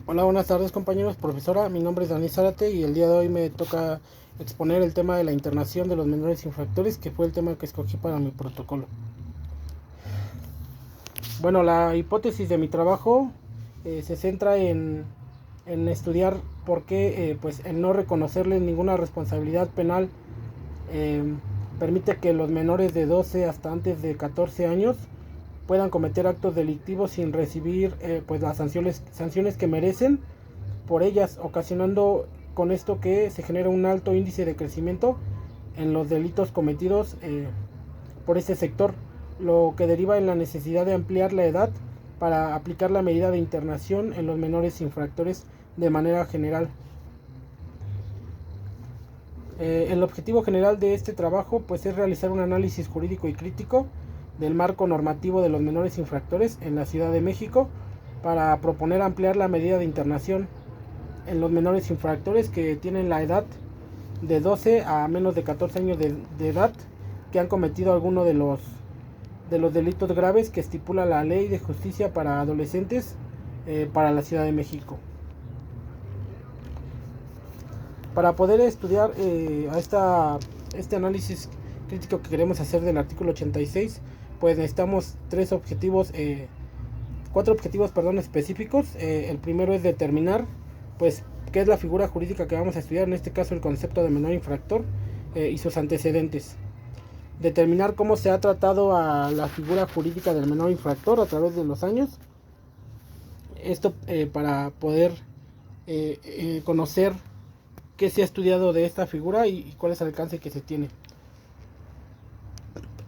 Hola, buenas tardes compañeros, profesora. Mi nombre es Dani Zárate y el día de hoy me toca exponer el tema de la internación de los menores infractores, que fue el tema que escogí para mi protocolo. Bueno, la hipótesis de mi trabajo se centra en estudiar por qué pues, el no reconocerles ninguna responsabilidad penal eh, permite que los menores de 12 hasta antes de 14 años puedan cometer actos delictivos sin recibir pues las sanciones que merecen por ellas, ocasionando con esto que se genera un alto índice de crecimiento en los delitos cometidos por este sector, lo que deriva en la necesidad de ampliar la edad para aplicar la medida de internación en los menores infractores de manera general. El objetivo general de este trabajo pues, es realizar un análisis jurídico y crítico del marco normativo de los menores infractores en la Ciudad de México para proponer ampliar la medida de internación en los menores infractores que tienen la edad de 12 a menos de 14 años de edad, que han cometido alguno de los delitos graves que estipula la Ley de Justicia para Adolescentes para la Ciudad de México. Para poder estudiar este análisis crítico que queremos hacer del artículo 86, pues necesitamos cuatro objetivos específicos. El primero es determinar pues qué es la figura jurídica que vamos a estudiar, en este caso el concepto de menor infractor y sus antecedentes. Determinar cómo se ha tratado a la figura jurídica del menor infractor a través de los años. Esto para poder conocer qué se ha estudiado de esta figura y cuál es el alcance que se tiene.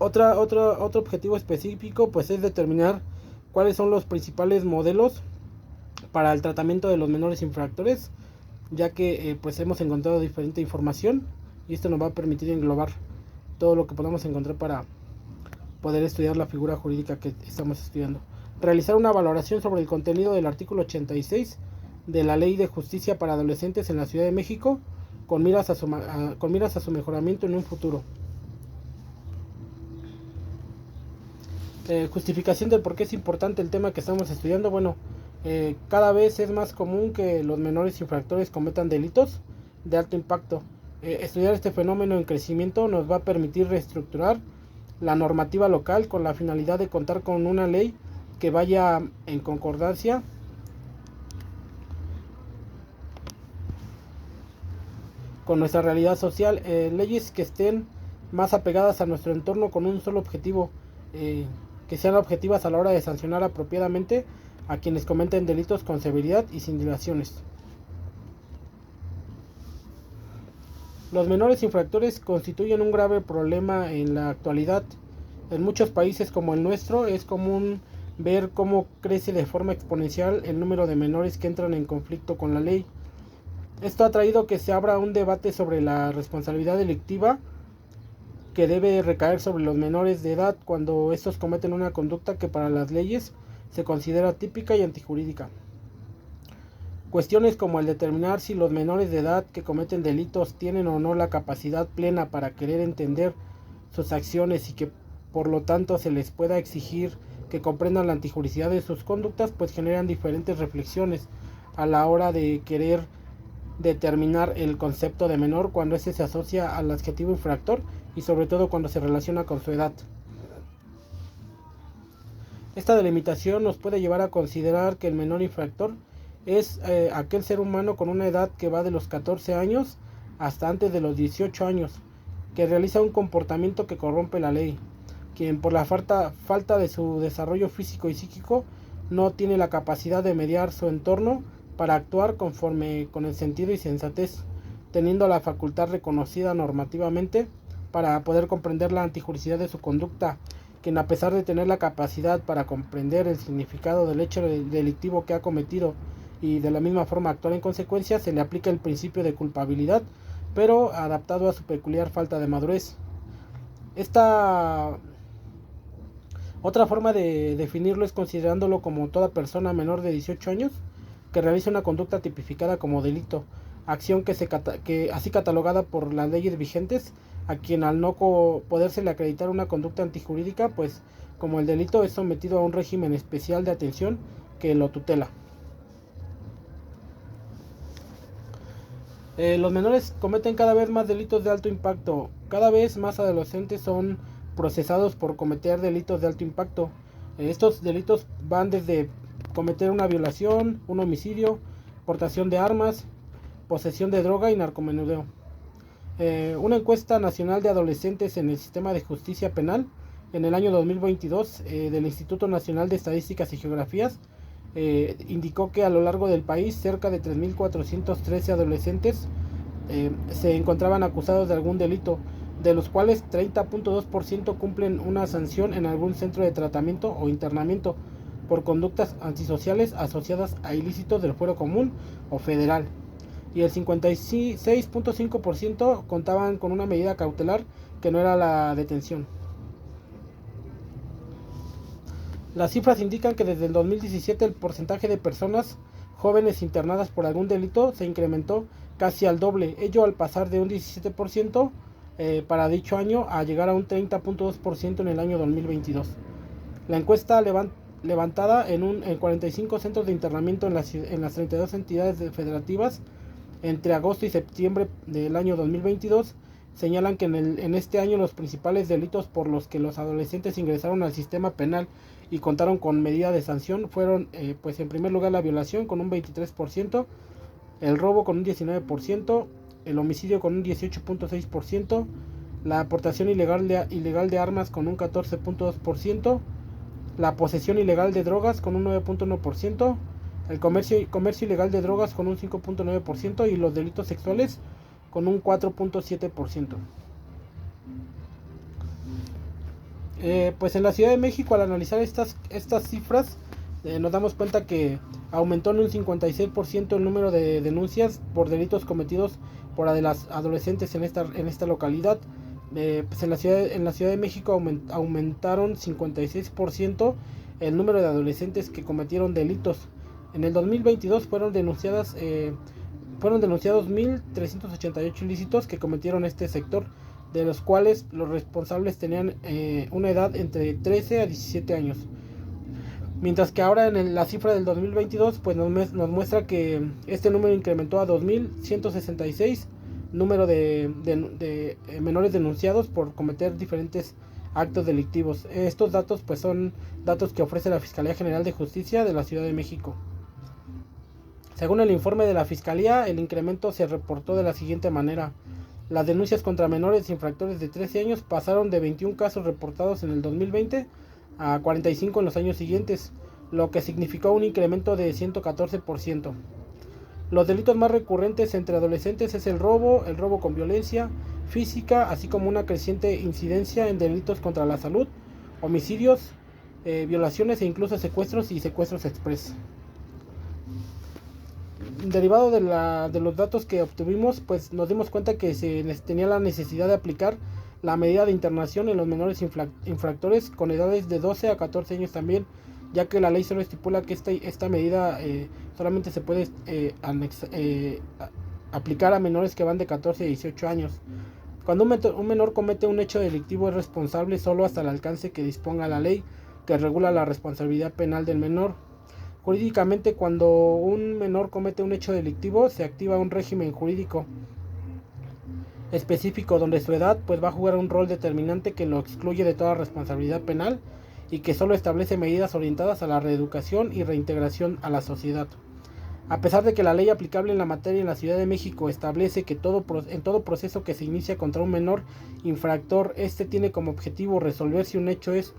Otro objetivo específico pues es determinar cuáles son los principales modelos para el tratamiento de los menores infractores, ya que pues hemos encontrado diferente información y esto nos va a permitir englobar todo lo que podamos encontrar para poder estudiar la figura jurídica que estamos estudiando. Realizar una valoración sobre el contenido del artículo 86 de la Ley de Justicia para Adolescentes en la Ciudad de México con miras a su mejoramiento en un futuro. Justificación del por qué es importante el tema que estamos estudiando. Bueno, cada vez es más común que los menores infractores cometan delitos de alto impacto. Estudiar este fenómeno en crecimiento nos va a permitir reestructurar la normativa local con la finalidad de contar con una ley que vaya en concordancia con nuestra realidad social, leyes que estén más apegadas a nuestro entorno con un solo objetivo, que sean objetivas a la hora de sancionar apropiadamente a quienes cometen delitos con severidad y sin dilaciones. Los menores infractores constituyen un grave problema en la actualidad. En muchos países como el nuestro es común ver cómo crece de forma exponencial el número de menores que entran en conflicto con la ley. Esto ha traído que se abra un debate sobre la responsabilidad delictiva que debe recaer sobre los menores de edad cuando estos cometen una conducta que para las leyes se considera típica y antijurídica. Cuestiones como el determinar si los menores de edad que cometen delitos tienen o no la capacidad plena para querer entender sus acciones y que por lo tanto se les pueda exigir que comprendan la antijuricidad de sus conductas, pues generan diferentes reflexiones a la hora de querer determinar el concepto de menor cuando ese se asocia al adjetivo infractor y sobre todo cuando se relaciona con su edad. Esta delimitación nos puede llevar a considerar que el menor infractor es aquel ser humano con una edad que va de los 14 años hasta antes de los 18 años, que realiza un comportamiento que corrompe la ley, quien por la falta de su desarrollo físico y psíquico no tiene la capacidad de mediar su entorno para actuar conforme con el sentido y sensatez, teniendo la facultad reconocida normativamente para poder comprender la antijuricidad de su conducta, quien a pesar de tener la capacidad para comprender el significado del hecho delictivo que ha cometido y de la misma forma actuar en consecuencia, se le aplica el principio de culpabilidad, pero adaptado a su peculiar falta de madurez. Esta otra forma de definirlo es considerándolo como toda persona menor de 18 años que realiza una conducta tipificada como delito, acción que así catalogada por las leyes vigentes, a quien al no podérsele acreditar una conducta antijurídica, pues como el delito es sometido a un régimen especial de atención que lo tutela. Los menores cometen cada vez más delitos de alto impacto. Cada vez más adolescentes son procesados por cometer delitos de alto impacto. Estos delitos van desde cometer una violación, un homicidio, portación de armas, posesión de droga y narcomenudeo. Una encuesta nacional de adolescentes en el sistema de justicia penal en el año 2022 del Instituto Nacional de Estadísticas y Geografías indicó que a lo largo del país cerca de 3.413 adolescentes se encontraban acusados de algún delito, de los cuales 30.2% cumplen una sanción en algún centro de tratamiento o internamiento por conductas antisociales asociadas a ilícitos del fuero común o federal, y el 56.5% contaban con una medida cautelar que no era la detención. Las cifras indican que desde el 2017 el porcentaje de personas jóvenes internadas por algún delito se incrementó casi al doble, ello al pasar de un 17% para dicho año a llegar a un 30.2% en el año 2022. La encuesta levantada en 45 centros de internamiento en las 32 entidades federativas entre agosto y septiembre del año 2022 señalan que en este año los principales delitos por los que los adolescentes ingresaron al sistema penal y contaron con medida de sanción fueron pues en primer lugar la violación con un 23%, el robo con un 19%, el homicidio con un 18.6%, la aportación ilegal de armas con un 14.2%, la posesión ilegal de drogas con un 9.1%, el comercio ilegal de drogas con un 5.9% y los delitos sexuales con un 4.7%. Pues en la Ciudad de México, al analizar estas cifras, nos damos cuenta que aumentó en un 56% el número de denuncias por delitos cometidos por las adolescentes en esta localidad. Pues en la Ciudad de México aumentaron 56% el número de adolescentes que cometieron delitos. En el 2022 fueron denunciados 1.388 ilícitos que cometieron este sector, de los cuales los responsables tenían una edad entre 13 a 17 años. Mientras que ahora en la cifra del 2022 pues nos muestra que este número incrementó a 2.166 número de menores denunciados por cometer diferentes actos delictivos. Estos datos pues son datos que ofrece la Fiscalía General de Justicia de la Ciudad de México. Según el informe de la Fiscalía, el incremento se reportó de la siguiente manera. Las denuncias contra menores infractores de 13 años pasaron de 21 casos reportados en el 2020 a 45 en los años siguientes, lo que significó un incremento de 114%. Los delitos más recurrentes entre adolescentes es el robo con violencia física, así como una creciente incidencia en delitos contra la salud, homicidios, violaciones e incluso secuestros y secuestros express. Derivado de los datos que obtuvimos, pues nos dimos cuenta que se tenía la necesidad de aplicar la medida de internación en los menores infractores con edades de 12 a 14 años también, ya que la ley solo estipula que esta medida solamente se puede aplicar a menores que van de 14 a 18 años. Cuando un menor comete un hecho delictivo es responsable solo hasta el alcance que disponga la ley que regula la responsabilidad penal del menor. Jurídicamente, cuando un menor comete un hecho delictivo, se activa un régimen jurídico específico donde su edad pues va a jugar un rol determinante que lo excluye de toda responsabilidad penal y que solo establece medidas orientadas a la reeducación y reintegración a la sociedad. A pesar de que la ley aplicable en la materia en la Ciudad de México establece que en todo proceso que se inicia contra un menor infractor, este tiene como objetivo resolver si un hecho es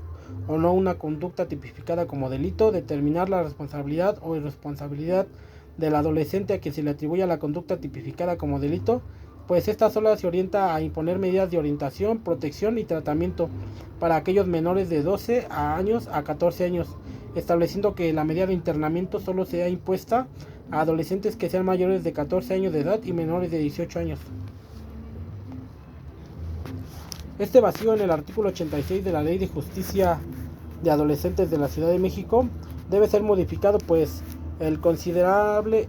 o no una conducta tipificada como delito, determinar la responsabilidad o irresponsabilidad del adolescente a quien se le atribuya la conducta tipificada como delito, pues esta sola se orienta a imponer medidas de orientación, protección y tratamiento para aquellos menores de 12 años a 14 años, estableciendo que la medida de internamiento solo sea impuesta a adolescentes que sean mayores de 14 años de edad y menores de 18 años. Este vacío en el artículo 86 de la Ley de Justicia de Adolescentes de la Ciudad de México debe ser modificado, pues el considerable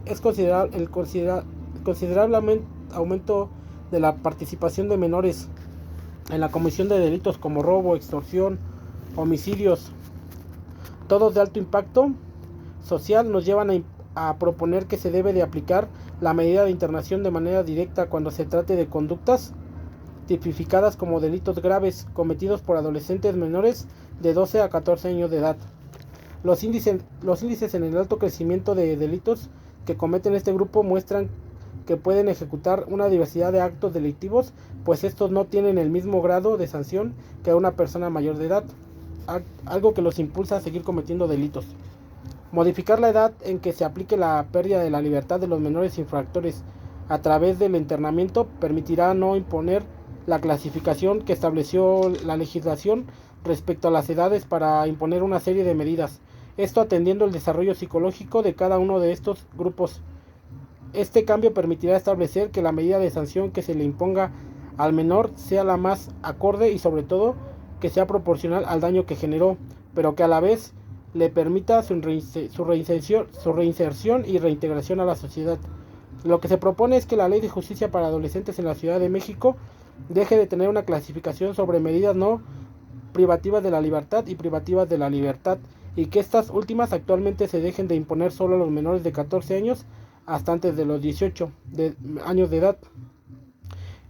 aumento de la participación de menores en la comisión de delitos como robo, extorsión, homicidios, todos de alto impacto social, nos llevan a proponer que se debe de aplicar la medida de internación de manera directa cuando se trate de conductas tipificadas como delitos graves cometidos por adolescentes menores de 12 a 14 años de edad. Los índices en el alto crecimiento de delitos que cometen este grupo muestran que pueden ejecutar una diversidad de actos delictivos, pues estos no tienen el mismo grado de sanción que una persona mayor de edad, algo que los impulsa a seguir cometiendo delitos. Modificar la edad en que se aplique la pérdida de la libertad de los menores infractores a través del internamiento permitirá no imponer la clasificación que estableció la legislación respecto a las edades para imponer una serie de medidas, esto atendiendo el desarrollo psicológico de cada uno de estos grupos. Este cambio permitirá establecer que la medida de sanción que se le imponga al menor sea la más acorde y sobre todo que sea proporcional al daño que generó, pero que a la vez le permita su reinserción y reintegración a la sociedad. Lo que se propone es que la Ley de Justicia para Adolescentes en la Ciudad de México deje de tener una clasificación sobre medidas no privativas de la libertad y privativas de la libertad, y que estas últimas actualmente se dejen de imponer solo a los menores de 14 años hasta antes de los 18 años de edad.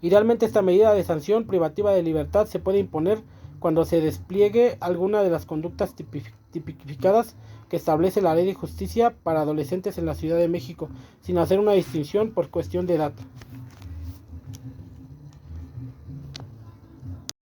Idealmente esta medida de sanción privativa de libertad se puede imponer cuando se despliegue alguna de las conductas tipificadas que establece la Ley de Justicia para Adolescentes en la Ciudad de México, sin hacer una distinción por cuestión de edad.